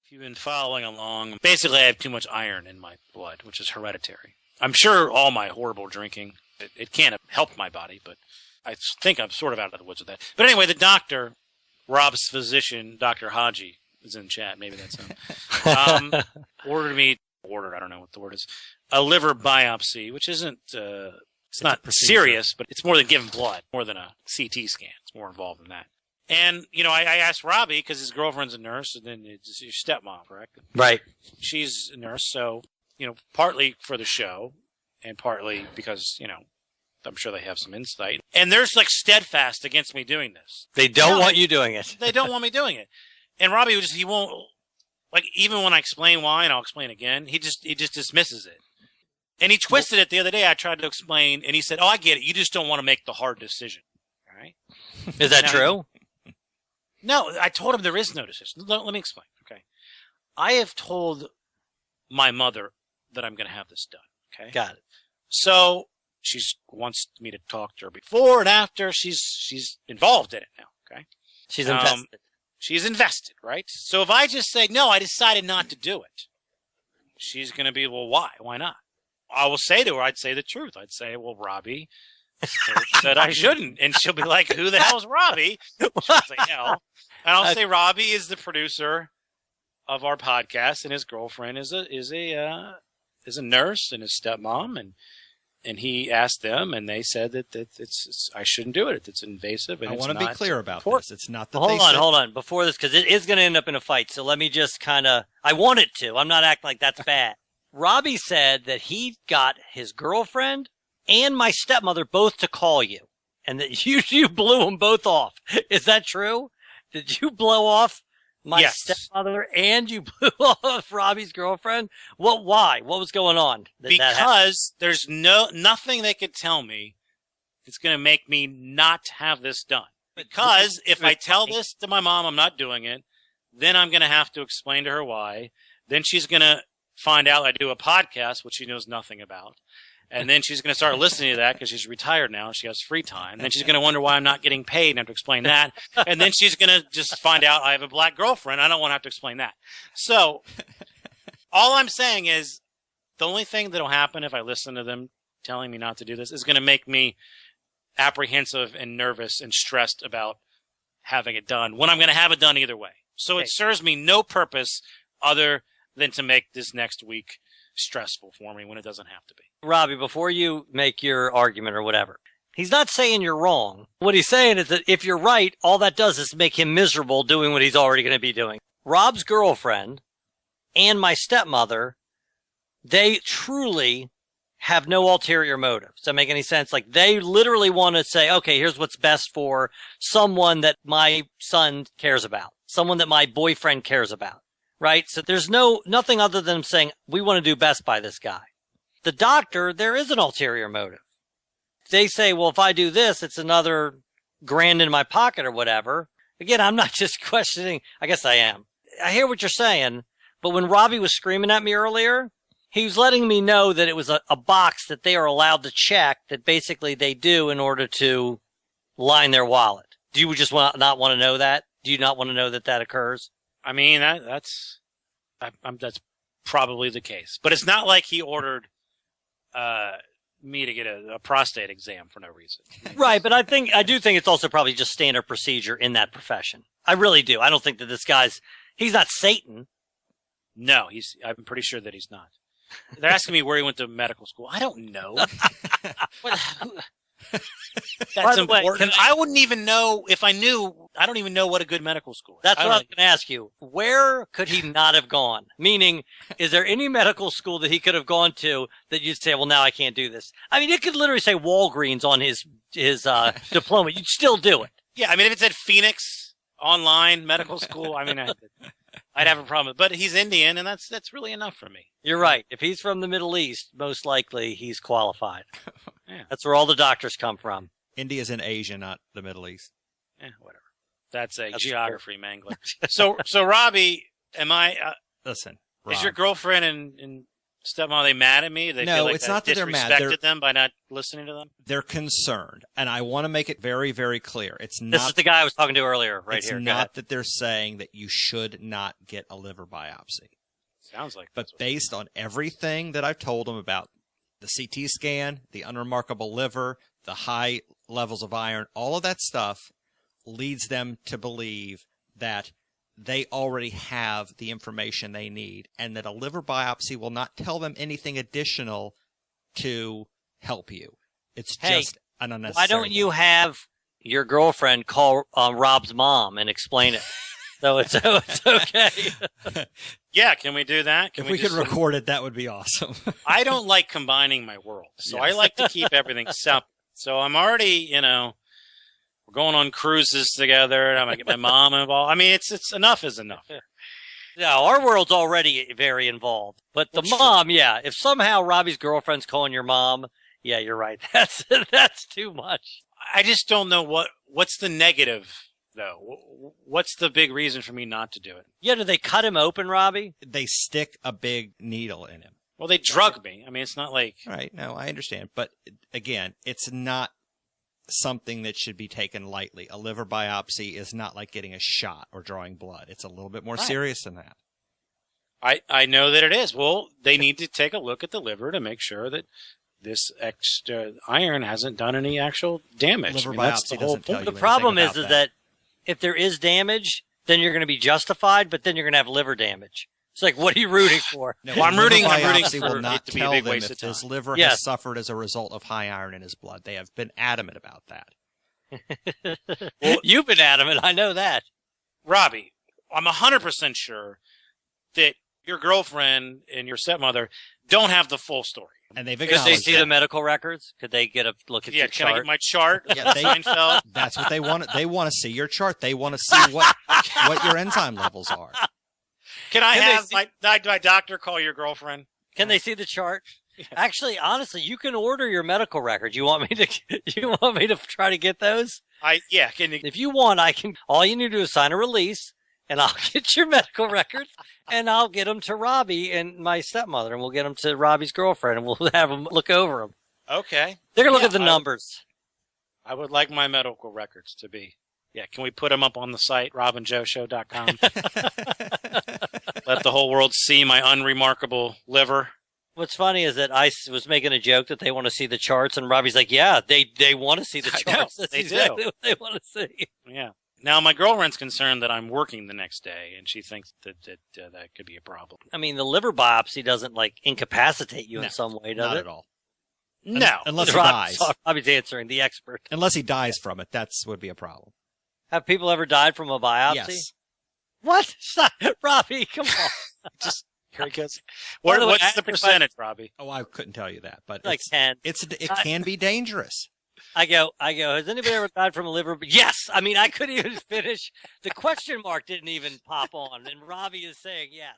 If you've been following along, basically I have too much iron in my blood, which is hereditary. I'm sure all my horrible drinking, it can't have helped my body, but I think I'm sort of out of the woods with that. But anyway, the doctor, Rob's physician, Dr. Haji, is in chat. Maybe that's him. I don't know what the word is, a liver biopsy, which isn't, it's not serious, but it's more than giving blood, more than a CT scan. It's more involved than that. And, I asked Robby, because his girlfriend's a nurse, and then it's your stepmom, correct? Right. She's a nurse, so, partly for the show, and partly because, I'm sure they have some insight. And they're steadfast against me doing this. They don't want you doing it. They don't want me doing it. And Robby he won't, even when I explain why, and I'll explain again, he just dismisses it. And he twisted it the other day. I tried to explain, and he said, I get it. You just don't want to make the hard decision. All right? Is that true? No, I told him there is no decision. Let me explain, okay? I have told my mother that I'm going to have this done, okay? Got it. So she wants me to talk to her before and after. She's involved in it now, okay? She's invested. She's invested, right? So if I just say, no, I decided not to do it, she's going to be, well, why? Why not? I will say to her, I'd say the truth. I'd say, well, Robby said I shouldn't. And she'll be like, who the hell's Robby? She'll say, hell. And I'll say, Robby is the producer of our podcast, and his girlfriend is a nurse and his stepmom, and he asked them, and they said that it's I shouldn't do it. It's invasive, and I want to be clear about this. It's not that. Hold on, before this, because it is going to end up in a fight. So let me just I want it to. I'm not acting like that's bad. Robby said that he got his girlfriend and my stepmother both to call you, and that you blew them both off. Is that true? Did you blow off my stepmother and you blew off Robby's girlfriend? Why? What was going on? Because there's nothing they could tell me that's going to make me not have this done. Because if I tell this to my mom, I'm not doing it, then I'm going to have to explain to her why. Then she's going to find out I do a podcast, which she knows nothing about. And then she's going to start listening to that because she's retired now. She has free time. Then she's going to wonder why I'm not getting paid and have to explain that. And then she's going to just find out I have a black girlfriend. I don't want to have to explain that. So all I'm saying is the only thing that will happen if I listen to them telling me not to do this is going to make me apprehensive and nervous and stressed about having it done when I'm going to have it done either way. So it serves me no purpose other than to make this next week stressful for me when it doesn't have to be. Robby, before you make your argument or whatever, he's not saying you're wrong. What he's saying is that if you're right, all that does is make him miserable doing what he's already going to be doing. Rob's girlfriend and my stepmother, they truly have no ulterior motive. Does that make any sense? Like, they literally want to say, okay, here's what's best for someone that my son cares about, someone that my boyfriend cares about. Right? So there's nothing other than saying, we want to do best by this guy. The doctor, there is an ulterior motive. They say, well, if I do this, it's another $1,000 in my pocket or whatever. Again, I'm not just questioning. I guess I am. I hear what you're saying, but when Robby was screaming at me earlier, he was letting me know that it was a box that they are allowed to check that basically they do in order to line their wallet. Do you just not want to know that? Do you not want to know that occurs? I mean, that's probably the case. But it's not like he ordered me to get a prostate exam for no reason. Right, but I do think it's also probably just standard procedure in that profession. I really do. I don't think that he's not Satan. No, I'm pretty sure that he's not. They're asking me where he went to medical school. I don't know. That's important. I wouldn't even know if I knew. I don't even know what a good medical school is. That's what I was going to ask you. Where could he not have gone? Meaning, is there any medical school that he could have gone to that you'd say, well, now I can't do this? I mean, it could literally say Walgreens on his diploma. You'd still do it. Yeah, I mean, if it said Phoenix Online Medical School, I mean, I'd have a problem. But he's Indian, and that's really enough for me. You're right. If he's from the Middle East, most likely he's qualified. Yeah. That's where all the doctors come from. India's in Asia, not the Middle East. Whatever. That's geography mangler. So Robby, am I? Listen, Rob, is your girlfriend and stepmom, are they mad at me? They No, feel like it's I not that they're mad. disrespected them by not listening to them? They're concerned. And I want to make it very, very clear. It's This is not, the guy I was talking to earlier, right it's here. Go not ahead. that they're saying that you should not get a liver biopsy. Sounds like But that's what- based on everything that I've told them about the CT scan, the unremarkable liver, the high levels of iron, all of that stuff leads them to believe that they already have the information they need and that a liver biopsy will not tell them anything additional to help you. It's Hey, just an unnecessary Why don't you thing. have your girlfriend call Rob's mom and explain it? So it's okay. Yeah, can we do that? Can If we could just- record it, that would be awesome. I don't like combining my worlds, so I Yes. like to keep everything separate. So I'm already, we're going on cruises together. I'm gonna get my mom involved. I mean, it's enough is enough. Yeah, our world's already very involved. But the Well, mom, yeah. If somehow Robbie's girlfriend's calling your mom, yeah, you're right. That's too much. I just don't know what's the negative though. What's the big reason for me not to do it? Yeah, do they cut him open, Robbie? They stick a big needle in him. Well, they drug me. I mean, it's not like Right. No, I understand. But again, it's not something that should be taken lightly. A liver biopsy is not like getting a shot or drawing blood. It's a little bit more Right. serious than that. I know that it is. Well, they need to take a look at the liver to make sure that this extra iron hasn't done any actual damage. Liver that's the biopsy whole doesn't tell point. you The problem anything is about that if there is damage, then you're going to be justified, but then you're going to have liver damage. It's like, what are you rooting for? No, Well, I'm liver rooting biopsy for will it not to be a tell big them waste if of his time. liver Yes. has suffered as a result of high iron in his blood. They have been adamant about that. Well, You've been adamant. I know that. Robbie, I'm 100% sure that your girlfriend and your stepmother don't have the full story. And they've Could they acknowledged see that. the medical records? Could they get a look at Yeah, your can I chart? get my chart? Yeah, they- Seinfeld? That's what they want. They want to see your chart. They want to see what your enzyme levels are. Can I Can they have see- my doctor call your girlfriend? Can they see the chart? Actually, honestly, you can order your medical records. You want me to try to get those? Yeah. Can you, If you want, I can. All you need to do is sign a release, and I'll get your medical records, and I'll get them to Robbie and my stepmother, and we'll get them to Robbie's girlfriend, and we'll have them look over them. okay. They're gonna look Yeah, at the numbers. I would like my medical records to be. Yeah, can we put them up on the site, robandjoeshow.com? Let the whole world see my unremarkable liver. What's funny is that I was making a joke that they want to see the charts, and Robbie's like, "Yeah, they want to see the I know, charts. That's they do. exactly what they want to see." Yeah. Now, my girlfriend's concerned that I'm working the next day, and she thinks that could be a problem. I mean, the liver biopsy doesn't like incapacitate you No, in some way, does Not it? at all. No. Unless he Rob- dies. Robbie's answering, the expert. Unless he dies from it, that's would be a problem. Have people ever died from a biopsy? Yes. What? Stop. Robbie, come on. Just here he goes. By the way, What's ask the the percentage, Robbie? Oh, I couldn't tell you that, but Like 10. it can be dangerous. I go, has anybody ever died from a liver? Yes. I mean, I couldn't even finish. The question mark didn't even pop on, and Robbie is saying yes.